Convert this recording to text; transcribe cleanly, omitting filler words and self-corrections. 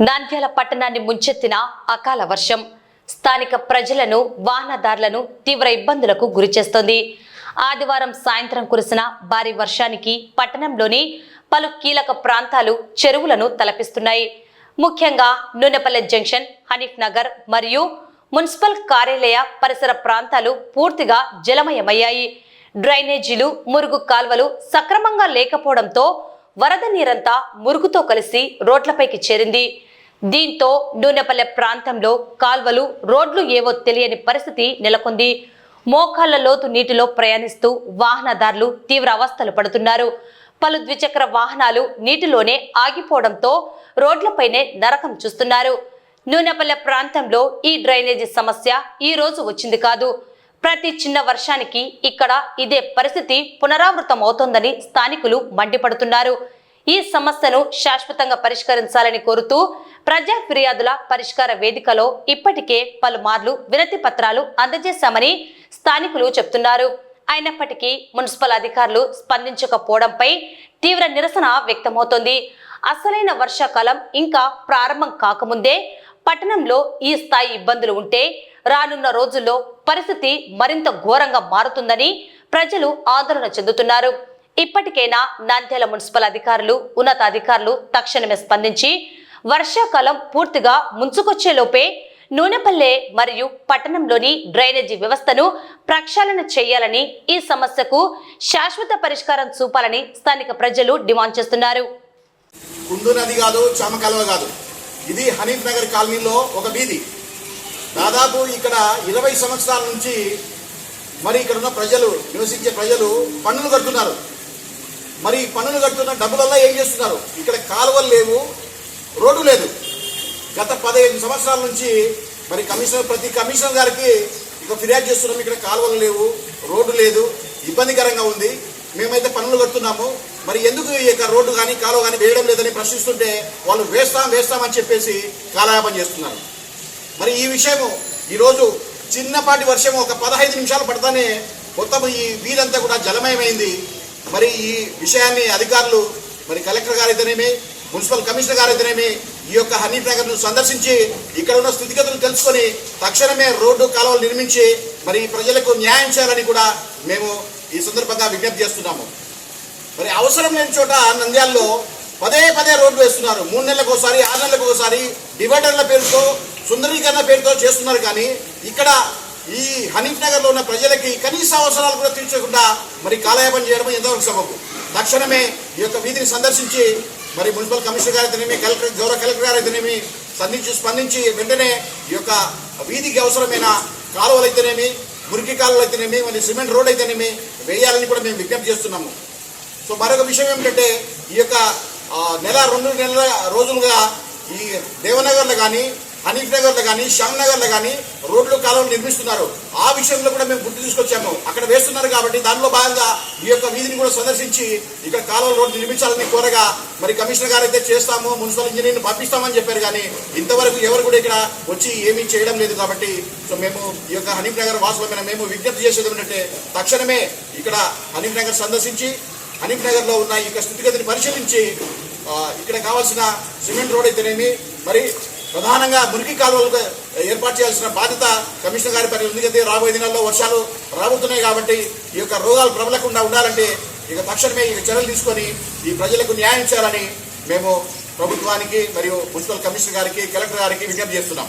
నంద్యాల పట్టణాన్ని ముంచెత్తిన అకాల వర్షం స్థానిక ప్రజలను వాహనదారులను తీవ్ర ఇబ్బందులకు గురిచేస్తోంది. ఆదివారం సాయంత్రం కురిసిన భారీ వర్షానికి పట్టణంలోని పలు కీలక ప్రాంతాలు చెరువులను తలపిస్తున్నాయి. ముఖ్యంగా నూనెపల్లె జంక్షన్, హనీఫ్ నగర్ మరియు మున్సిపల్ కార్యాలయ పరిసర ప్రాంతాలు పూర్తిగా జలమయమయ్యాయి. డ్రైనేజీలు, మురుగు కాల్వలు సక్రమంగా లేకపోవడంతో వరద నీరంతా మురుగుతో కలిసి రోడ్లపైకి చేరింది. దీంతో నూనెపల్లె ప్రాంతంలో కాల్వలు, రోడ్లు ఏవో తెలియని పరిస్థితి నెలకొంది. మోకాళ్ల లోతు నీటిలో ప్రయాణిస్తూ వాహనదారులు తీవ్ర అవస్థలు పడుతున్నారు. పలు ద్విచక్ర వాహనాలు నీటిలోనే ఆగిపోవడంతో రోడ్లపైనే నరకం చూస్తున్నారు. నూనెపల్లె ప్రాంతంలో ఈ డ్రైనేజీ సమస్య ఈ రోజు వచ్చింది కాదు. ప్రతి చిన్న వర్షానికి ఇక్కడ ఇదే పరిస్థితి పునరావృతం అవుతోందని స్థానికులు మండిపడుతున్నారు. ఈ సమస్యను శాశ్వతంగా పరిష్కరించాలని కోరుతూ ప్రజా ఫిర్యాదుల పరిష్కార వేదికలో ఇప్పటికే పలుమార్లు వినతి పత్రాలు అందజేశామని స్థానికులు చెప్తున్నారు. అయినప్పటికీ మున్సిపల్ అధికారులు స్పందించకపోవడంపై తీవ్ర నిరసన వ్యక్తమవుతోంది. అసలైన వర్షాకాలం ఇంకా ప్రారంభం కాకముందే పట్టణంలో ఈ స్థాయి ఇబ్బందులు ఉంటే రానున్న రోజుల్లో పరిస్థితి మరింత ఘోరంగా మారుతుందని ప్రజలు ఆందోళన చెందుతున్నారు. ఇప్పటికైనా నంద్యాల మున్సిపల్ అధికారులు, ఉన్నతాధికారులు తక్షణమే స్పందించి వర్షాకాలం పూర్తిగా ముంచుకొచ్చేలోపే నూనెపల్లె మరియు పట్టణంలోని డ్రైనేజీ వ్యవస్థను ప్రక్షాళన చేయాలని, ఈ సమస్యకు శాశ్వత పరిష్కారం చూపాలని స్థానిక ప్రజలు డిమాండ్ చేస్తున్నారు. కుందు నది కాదు, చామకాలువ కాదు, ఇది హనీఫ్ నగర్ కాలనీలో ఒక వీధి. దాదాపు ఇక్కడ 20 సంవత్సరాల నుంచి మరి ఇక్కడ ఉన్న ప్రజలు, నివసించే ప్రజలు పన్నులు కడుతున్నారు. మరి పన్నులు కడుతున్న డబ్బులల్లో ఏం చేస్తున్నారు? ఇక్కడ కాలువలు లేవు, రోడ్డు లేదు. గత 15 సంవత్సరాల నుంచి మరి ప్రతి కమిషనర్ గారికి ఇక ఫిర్యాదు చేస్తున్నాం. ఇక్కడ కాలువలు లేవు, రోడ్డు లేదు, ఇబ్బందికరంగా ఉంది, మేమైతే పన్నులు కడుతున్నాము, మరి ఎందుకు ఇక రోడ్డు కానీ కాలువ కానీ వేయడం లేదని ప్రశ్నిస్తుంటే వాళ్ళు వేస్తామని చెప్పేసి కాలయాపన చేస్తున్నారు. మరి ఈ విషయము ఈరోజు చిన్నపాటి వర్షం ఒక 15 నిమిషాలు పడతానే మొత్తం ఈ వీధంతా కూడా జలమయమైంది. మరి ఈ విషయాన్ని అధికారులు, మరి కలెక్టర్ గారు అయితేనేమి, మున్సిపల్ కమిషనర్ గారు అయితేనేమి ఈ యొక్క హనీఫ్ నగర్ను సందర్శించి ఇక్కడ ఉన్న స్థితిగతులు తెలుసుకొని తక్షణమే రోడ్డు కాలువలు నిర్మించి మరి ప్రజలకు న్యాయం చేయాలని కూడా మేము ఈ సందర్భంగా విజ్ఞప్తి చేస్తున్నాము. మరి అవసరం లేని చోట నంద్యాలలో పదే రోడ్లు వేస్తున్నారు. 3 నెలలకు ఒకసారి, 6 నెలలకు ఒకసారి డివైడర్ల పేరుతో, సుందరీకరణ పేరుతో చేస్తున్నారు. కానీ ఇక్కడ ఈ హనీఫ్ నగర్లో ఉన్న ప్రజలకి కనీస అవసరాలు కూడా తీర్చకుండా మరి కాలయాపన చేయడం ఎంతవరకు సబబు? తక్షణమే ఈ యొక్క వీధిని సందర్శించి మరి మున్సిపల్ కమిషనర్ గారు అయితేనేమి, గౌరవ కలెక్టర్ గారు అయితేనేమి స్పందించి వెంటనే ఈ యొక్క వీధికి అవసరమైన కాలువలు అయితేనేమి, మురికి కాలువలు అయితేనేమి, మరి సిమెంట్ రోడ్ అయితేనేమి వేయాలని కూడా మేము విజ్ఞప్తి చేస్తున్నాము. సో మరొక విషయం ఏమిటంటే ఈ యొక్క 1-2 నెలల రోజులుగా ఈ దేవనగర్లో కానీ, హనీఫ్ నగర్లో కానీ, శ్యామ్ నగర్లో కానీ రోడ్లు కాలువలు నిర్మిస్తున్నారు. ఆ విషయంలో కూడా మేము గుర్తు తీసుకొచ్చాము. అక్కడ వేస్తున్నారు కాబట్టి దానిలో భాగంగా ఈ యొక్క వీధిని కూడా సందర్శించి ఇక్కడ కాలువల రోడ్డు నిర్మించాలని కోరగా మరి కమిషనర్ గారు అయితే చేస్తాము, మున్సిపల్ ఇంజనీర్ని పంపిస్తామని చెప్పారు. కానీ ఇంతవరకు ఎవరు కూడా ఇక్కడ వచ్చి ఏమీ చేయడం లేదు. కాబట్టి సో మేము ఈ యొక్క హనీఫ్ నగర్ వాసులమైన మేము విజ్ఞప్తి చేసేది ఏంటంటే తక్షణమే ఇక్కడ హనీఫ్ నగర్ సందర్శించి హనీఫ్ నగర్లో ఉన్న ఈ యొక్క స్థితిగతిని పరిశీలించి ఇక్కడ కావాల్సిన సిమెంట్ రోడ్ అయితేనేమి, మరి ప్రధానంగా మురికి కాలువలు ఏర్పాటు చేయాల్సిన బాధ్యత కమిషనర్ గారి పని. ఎందుకంటే రాబోయే దినాల్లో వర్షాలు రాబోతున్నాయి కాబట్టి ఈ యొక్క రోగాలు ప్రబలకుండా ఉండాలంటే ఇక తక్షణమే ఇక చర్యలు తీసుకొని ఈ ప్రజలకు న్యాయం చేయాలని మేము ప్రభుత్వానికి మరియు మున్సిపల్ కమిషనర్ గారికి, కలెక్టర్ గారికి విజ్ఞప్తి చేస్తున్నాం.